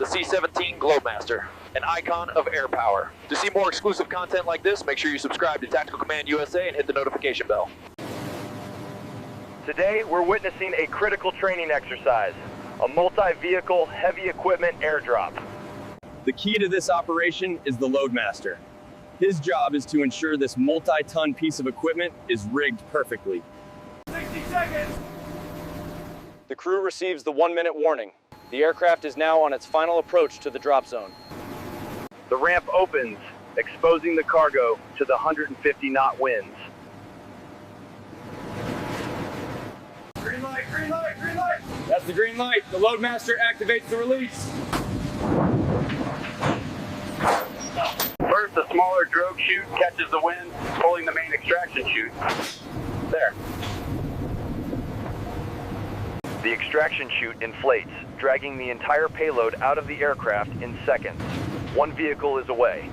the C-17 Globemaster, an icon of air power. To see more exclusive content like this, make sure you subscribe to Tactical Command USA and hit the notification bell. Today, we're witnessing a critical training exercise, a multi-vehicle, heavy equipment airdrop. The key to this operation is the Loadmaster. His job is to ensure this multi-ton piece of equipment is rigged perfectly. 60 seconds! The crew receives the 1-minute warning. The aircraft is now on its final approach to the drop zone. The ramp opens, exposing the cargo to the 150-knot winds. Green light, green light, green light! That's the green light. The Loadmaster activates the release. First, the smaller drogue chute catches the wind, pulling the main extraction chute. There. The extraction chute inflates, dragging the entire payload out of the aircraft in seconds. One vehicle is away.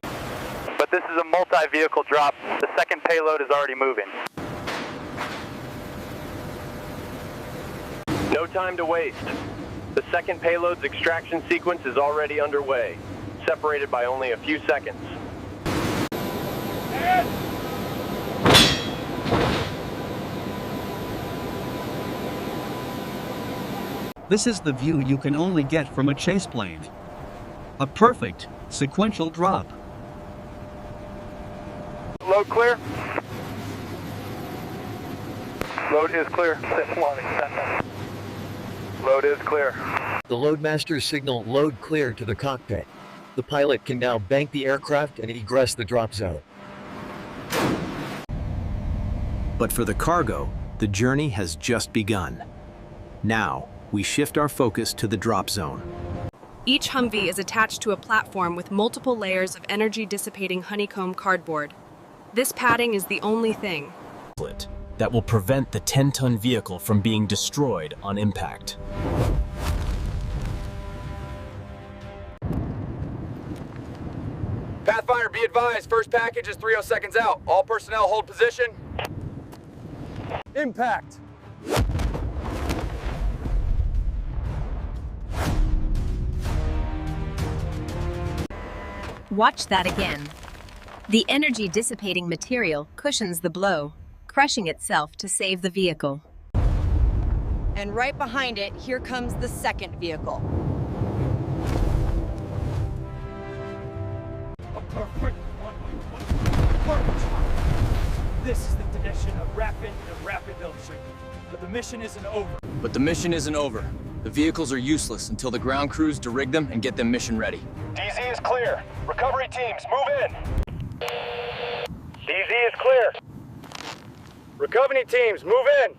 But this is a multi-vehicle drop. The second payload is already moving. No time to waste. The second payload's extraction sequence is already underway, separated by only a few seconds. This is the view you can only get from a chase plane. A perfect, sequential drop. Load clear. Load is clear. Load is clear. The Loadmaster signal load clear to the cockpit. The pilot can now bank the aircraft and egress the drop zone. But for the cargo, the journey has just begun. Now, we shift our focus to the drop zone. Each Humvee is attached to a platform with multiple layers of energy-dissipating honeycomb cardboard. This padding is the only thing that will prevent the 10-ton vehicle from being destroyed on impact. Pathfinder, be advised, first package is 30 seconds out. All personnel hold position. Impact. Watch that again. The energy-dissipating material cushions the blow, crushing itself to save the vehicle. And right behind it, here comes the second vehicle. A perfect perfect. This is the condition of rapid illusion. But the mission isn't over. The vehicles are useless until the ground crews derig them and get them mission ready. DZ is clear. Recovery teams, move in. DZ is clear. Recovery teams, move in.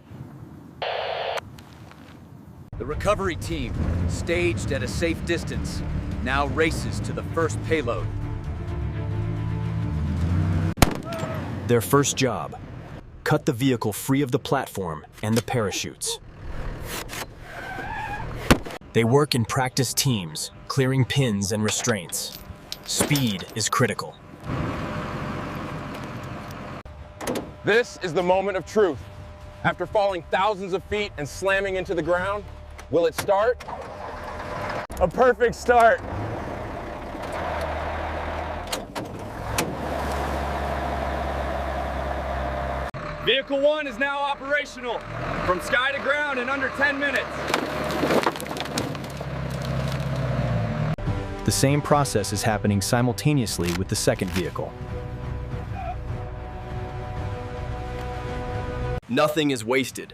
The recovery team, staged at a safe distance, now races to the first payload. Their first job: cut the vehicle free of the platform and the parachutes. They work in practice teams, clearing pins and restraints. Speed is critical. This is the moment of truth. After falling thousands of feet and slamming into the ground, will it start? A perfect start. Vehicle 1 is now operational. From sky to ground in under 10 minutes. The same process is happening simultaneously with the second vehicle. Nothing is wasted.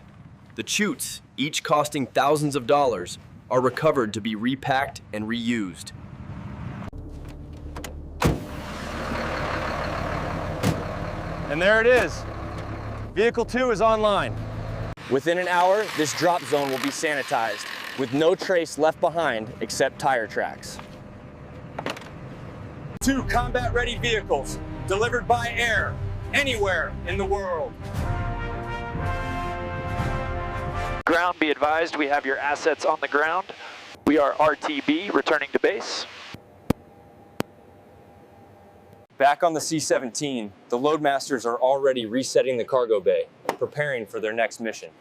The chutes, each costing thousands of dollars, are recovered to be repacked and reused. And there it is. Vehicle 2 is online. Within an hour, this drop zone will be sanitized, with no trace left behind except tire tracks. 2 combat-ready vehicles, delivered by air, anywhere in the world. Ground, be advised, we have your assets on the ground. We are RTB, returning to base. Back on the C-17, the Loadmasters are already resetting the cargo bay, preparing for their next mission.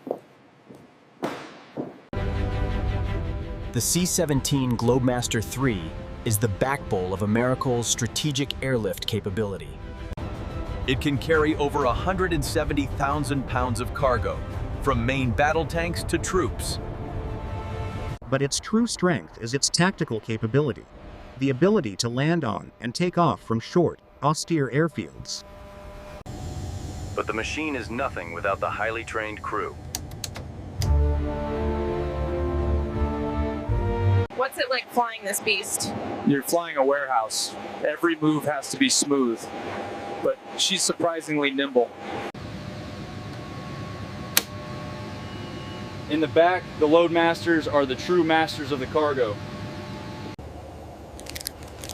The C-17 Globemaster III is the backbone of America's strategic airlift capability. It can carry over 170,000 pounds of cargo, from main battle tanks to troops. But its true strength is its tactical capability, the ability to land on and take off from short, austere airfields. But the machine is nothing without the highly trained crew. What's it like flying this beast? You're flying a warehouse. Every move has to be smooth, but she's surprisingly nimble. In the back, the Loadmasters are the true masters of the cargo.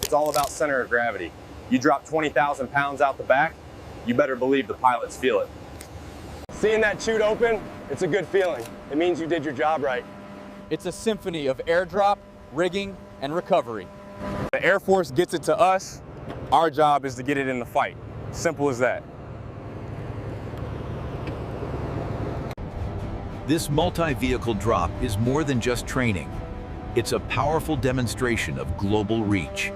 It's all about center of gravity. You drop 20,000 pounds out the back, you better believe the pilots feel it. Seeing that chute open, it's a good feeling. It means you did your job right. It's a symphony of airdrop, rigging, and recovery. The Air Force gets it to us, our job is to get it in the fight. Simple as that. This multi-vehicle drop is more than just training. It's a powerful demonstration of global reach.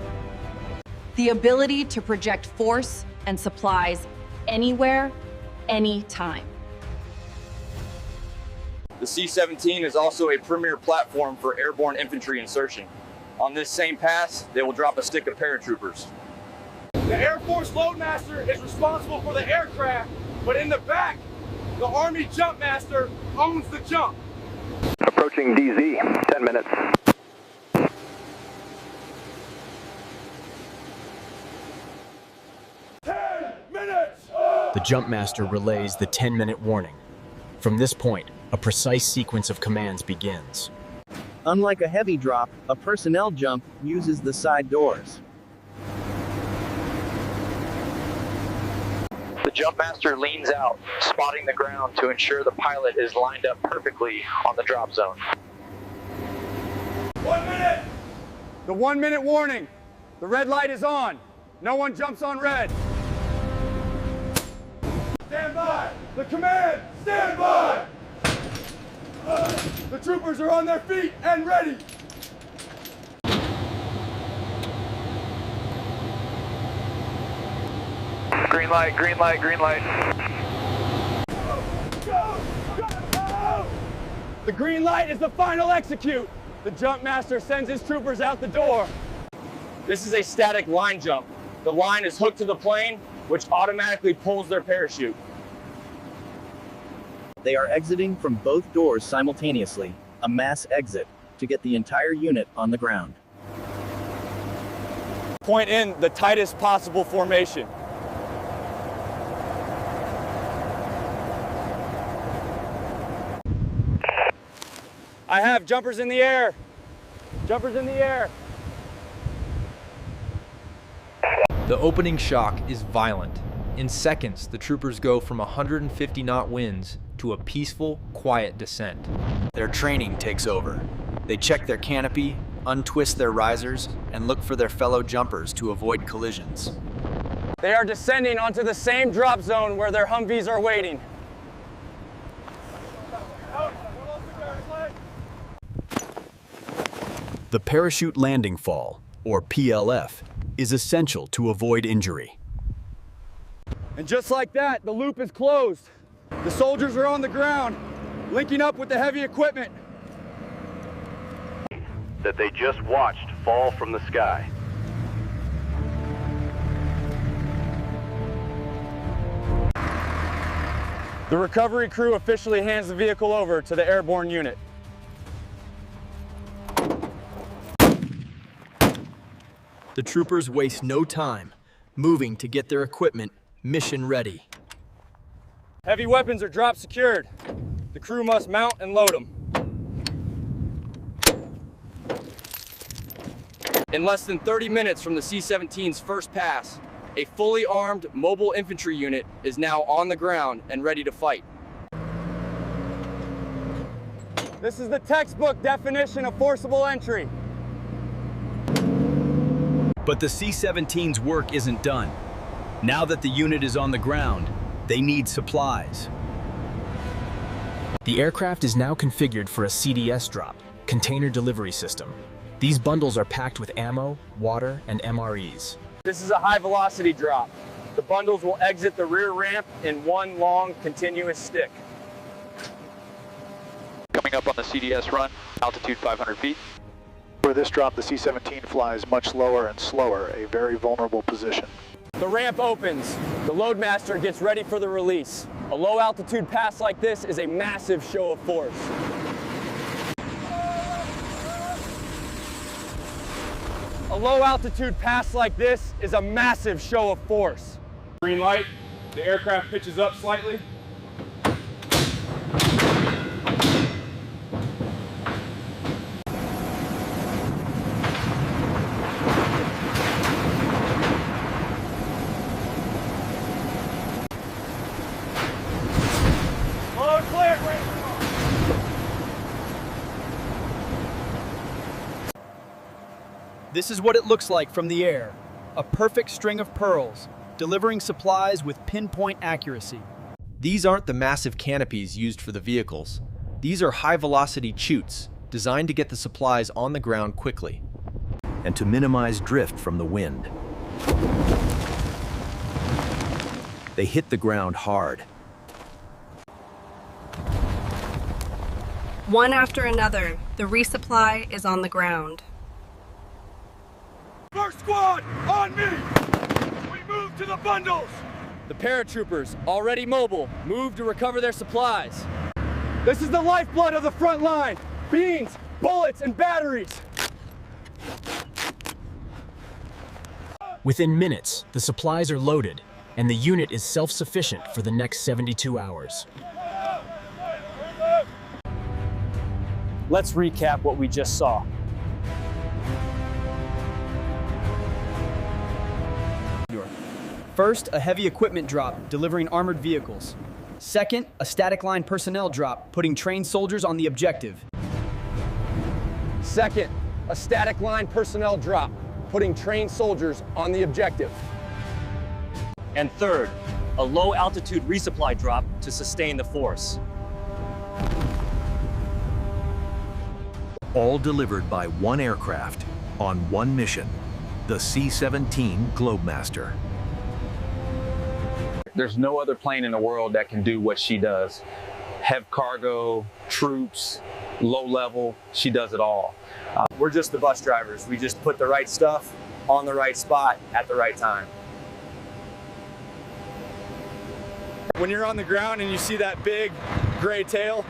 The ability to project force and supplies anywhere, anytime. The C-17 is also a premier platform for airborne infantry insertion. On this same pass, they will drop a stick of paratroopers. The Air Force Loadmaster is responsible for the aircraft, but in the back, the Army Jumpmaster owns the jump. Approaching DZ, 10 minutes. The Jumpmaster relays the 10-minute warning. From this point, a precise sequence of commands begins. Unlike a heavy drop, a personnel jump uses the side doors. The Jumpmaster leans out, spotting the ground to ensure the pilot is lined up perfectly on the drop zone. 1 minute! The 1 minute warning. The red light is on. No one jumps on red. Stand by! The command, stand by! The troopers are on their feet and ready! Green light, green light, green light. Go! Go! Go! The green light is the final execute. The Jumpmaster sends his troopers out the door. This is a static line jump. The line is hooked to the plane, which automatically pulls their parachute. They are exiting from both doors simultaneously, a mass exit, to get the entire unit on the ground. Point in the tightest possible formation. I have jumpers in the air. Jumpers in the air. The opening shock is violent. In seconds, the troopers go from 150 knot winds to a peaceful, quiet descent. Their training takes over. They check their canopy, untwist their risers, and look for their fellow jumpers to avoid collisions. They are descending onto the same drop zone where their Humvees are waiting. The parachute landing fall, or PLF, is essential to avoid injury. And just like that, the loop is closed. The soldiers are on the ground, linking up with the heavy equipment. That they just watched fall from the sky. The recovery crew officially hands the vehicle over to the airborne unit. The troopers waste no time, moving to get their equipment mission ready. Heavy weapons are drop secured. The crew must mount and load them. In less than 30 minutes from the C-17's first pass, a fully armed mobile infantry unit is now on the ground and ready to fight. This is the textbook definition of forcible entry. But the C-17's work isn't done. Now that the unit is on the ground, they need supplies. The aircraft is now configured for a CDS drop, Container Delivery System. These bundles are packed with ammo, water, and MREs. This is a high-velocity drop. The bundles will exit the rear ramp in one long, continuous stick. Coming up on the CDS run, altitude 500 feet. For this drop, the C-17 flies much lower and slower, a very vulnerable position. The ramp opens. The Globemaster gets ready for the release. A low-altitude pass like this is a massive show of force. A low-altitude pass like this is a massive show of force. Green light, the aircraft pitches up slightly. Load clear. This is what it looks like from the air. A perfect string of pearls, delivering supplies with pinpoint accuracy. These aren't the massive canopies used for the vehicles. These are high-velocity chutes, designed to get the supplies on the ground quickly. And to minimize drift from the wind. They hit the ground hard. One after another, the resupply is on the ground. First squad, on me! We move to the bundles! The paratroopers, already mobile, move to recover their supplies. This is the lifeblood of the front line. Beans, bullets, and batteries. Within minutes, the supplies are loaded, and the unit is self-sufficient for the next 72 hours. Let's recap what we just saw. First, a heavy equipment drop, delivering armored vehicles. Second, a static line personnel drop, putting trained soldiers on the objective. Second, a static line personnel drop, putting trained soldiers on the objective. And third, a low-altitude resupply drop to sustain the force. All delivered by one aircraft on one mission, the C-17 Globemaster. There's no other plane in the world that can do what she does. Have cargo, troops, low level, she does it all. We're just the bus drivers. We just put the right stuff on the right spot at the right time. When you're on the ground and you see that big gray tail,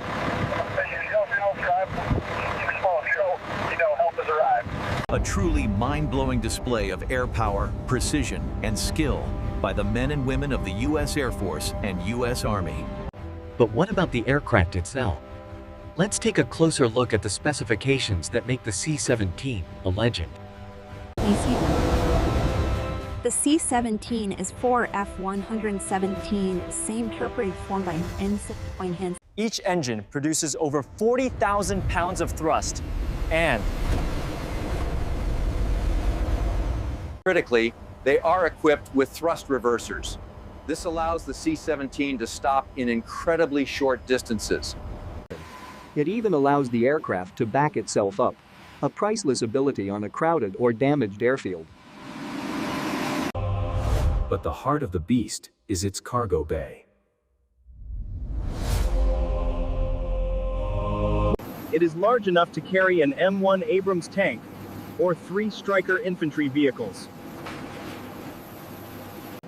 help has arrived. A truly mind-blowing display of air power, precision, and skill by the men and women of the U.S. Air Force and U.S. Army. But what about the aircraft itself? Let's take a closer look at the specifications that make the C-17 a legend. The C-17 is 4 F-117, same turbine formed by N6.Hens. Each engine produces over 40,000 pounds of thrust, and critically, they are equipped with thrust reversers. This allows the C-17 to stop in incredibly short distances. It even allows the aircraft to back itself up, a priceless ability on a crowded or damaged airfield. But the heart of the beast is its cargo bay. It is large enough to carry an M1 Abrams tank or 3 Stryker infantry vehicles.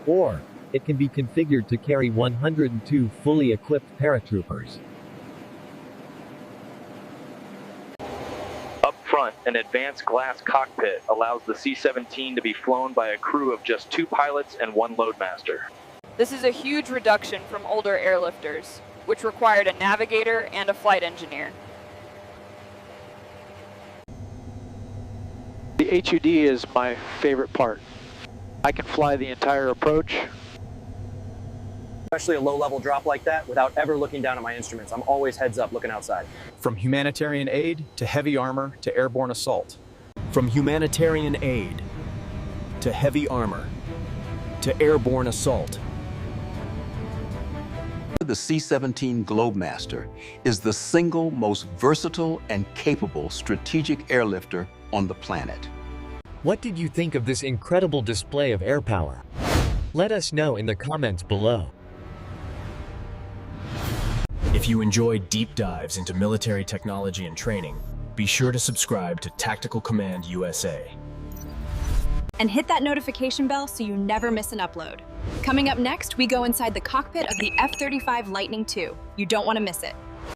Or, it can be configured to carry 102 fully equipped paratroopers. Up front, an advanced glass cockpit allows the C-17 to be flown by a crew of just 2 pilots and 1 loadmaster. This is a huge reduction from older airlifters, which required a navigator and a flight engineer. The HUD is my favorite part. I can fly the entire approach. Especially a low-level drop like that without ever looking down at my instruments. I'm always heads up looking outside. From humanitarian aid to heavy armor to airborne assault. From humanitarian aid to heavy armor to airborne assault. The the C-17 Globemaster is the single most versatile and capable strategic airlifter on the planet. What did you think of this incredible display of air power? Let us know in the comments below. If you enjoy deep dives into military technology and training, be sure to subscribe to Tactical Command USA. And hit that notification bell so you never miss an upload. Coming up next, we go inside the cockpit of the F-35 Lightning II. You don't want to miss it.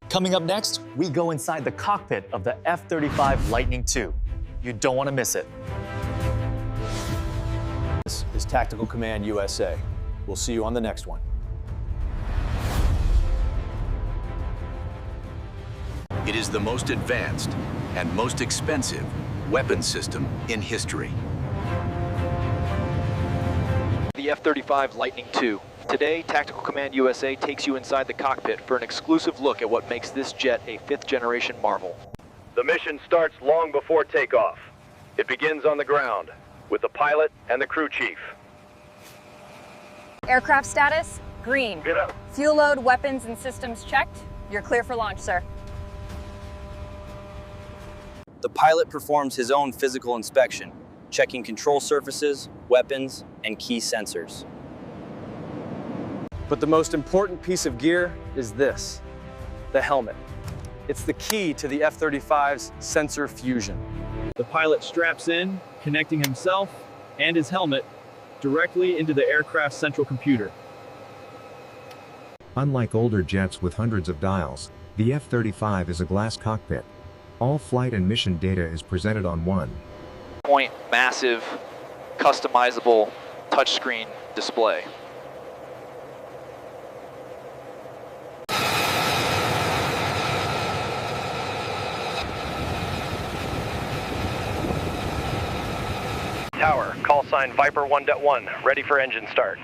Coming up next, we go inside the cockpit of the F-35 Lightning II. You don't want to miss it. This is Tactical Command USA. We'll see you on the next one. It is the most advanced and most expensive weapon system in history. The F-35 Lightning II. Today, Tactical Command USA takes you inside the cockpit for an exclusive look at what makes this jet a fifth-generation marvel. The mission starts long before takeoff. It begins on the ground with the pilot and the crew chief. Aircraft status, green. Fuel load, weapons, and systems checked. You're clear for launch, sir. The pilot performs his own physical inspection, checking control surfaces, weapons, and key sensors. But the most important piece of gear is this, the helmet. It's the key to the F-35's sensor fusion. The pilot straps in, connecting himself and his helmet directly into the aircraft's central computer. Unlike older jets with hundreds of dials, the F-35 is a glass cockpit. All flight and mission data is presented on one Point, massive, customizable touchscreen display. Tower, call sign Viper 1.1, ready for engine start.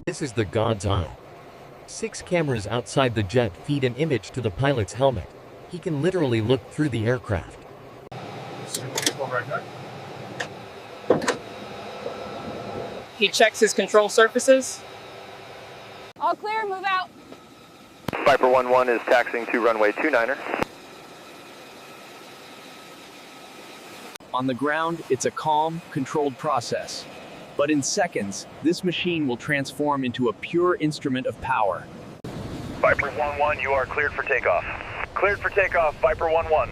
This is the God's Eye. 6 cameras outside the jet feed an image to the pilot's helmet. He can literally look through the aircraft. He checks his control surfaces. All clear, move out. Viper 1.1 is taxiing to runway 29er. On the ground, it's a calm, controlled process. But in seconds, this machine will transform into a pure instrument of power. Viper 1.1, you are cleared for takeoff. Cleared for takeoff, Viper 1.1.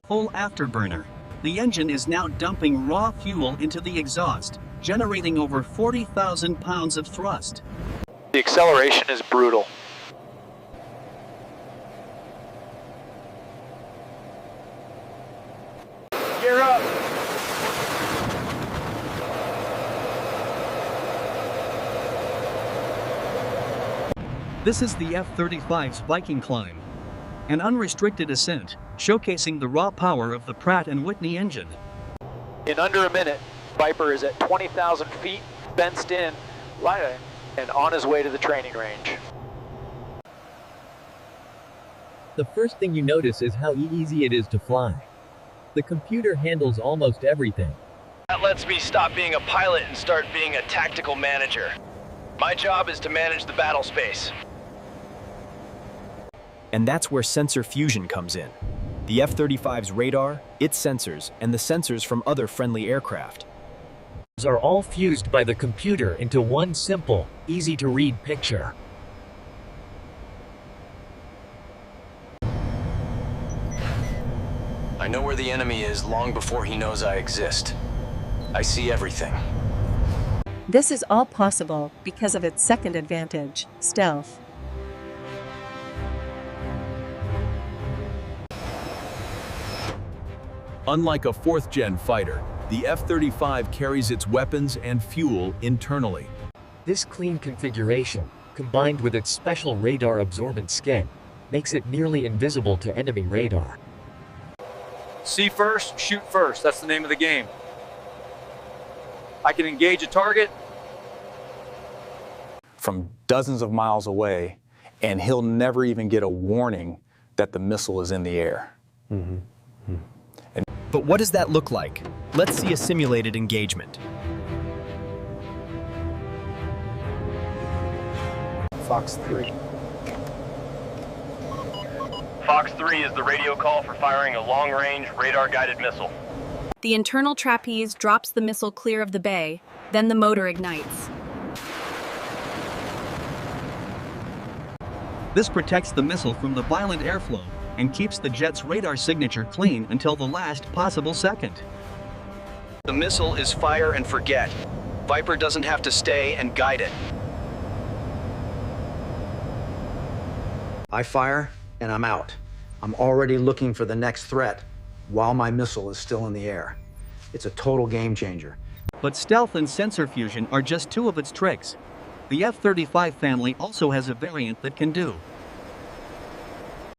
Full afterburner. The engine is now dumping raw fuel into the exhaust, generating over 40,000 pounds of thrust. The acceleration is brutal. Gear up. This is the F-35's Viking climb, an unrestricted ascent, showcasing the raw power of the Pratt & Whitney engine. In under a minute, Viper is at 20,000 feet, fenced in, and on his way to the training range. The first thing you notice is how easy it is to fly. The computer handles almost everything. That lets me stop being a pilot and start being a tactical manager. My job is to manage the battle space. And that's where sensor fusion comes in. The F-35's radar, its sensors, and the sensors from other friendly aircraft Are all fused by the computer into one simple, easy-to-read picture. I know where the enemy is long before he knows I exist. I see everything. This is all possible because of its second advantage, stealth. Unlike a 4th-gen fighter, the F-35 carries its weapons and fuel internally. This clean configuration, combined with its special radar-absorbent skin, makes it nearly invisible to enemy radar. See first, shoot first. That's the name of the game. I can engage a target from dozens of miles away, and he'll never even get a warning that the missile is in the air. But what does that look like? Let's see a simulated engagement. Fox 3. Fox 3 is the radio call for firing a long-range, radar-guided missile. The internal trapeze drops the missile clear of the bay, then the motor ignites. This protects the missile from the violent airflow and keeps the jet's radar signature clean until the last possible second. The missile is fire and forget. Viper doesn't have to stay and guide it. I fire and I'm out. I'm already looking for the next threat while my missile is still in the air. It's a total game changer. But stealth and sensor fusion are just two of its tricks. The F-35 family also has a variant that can do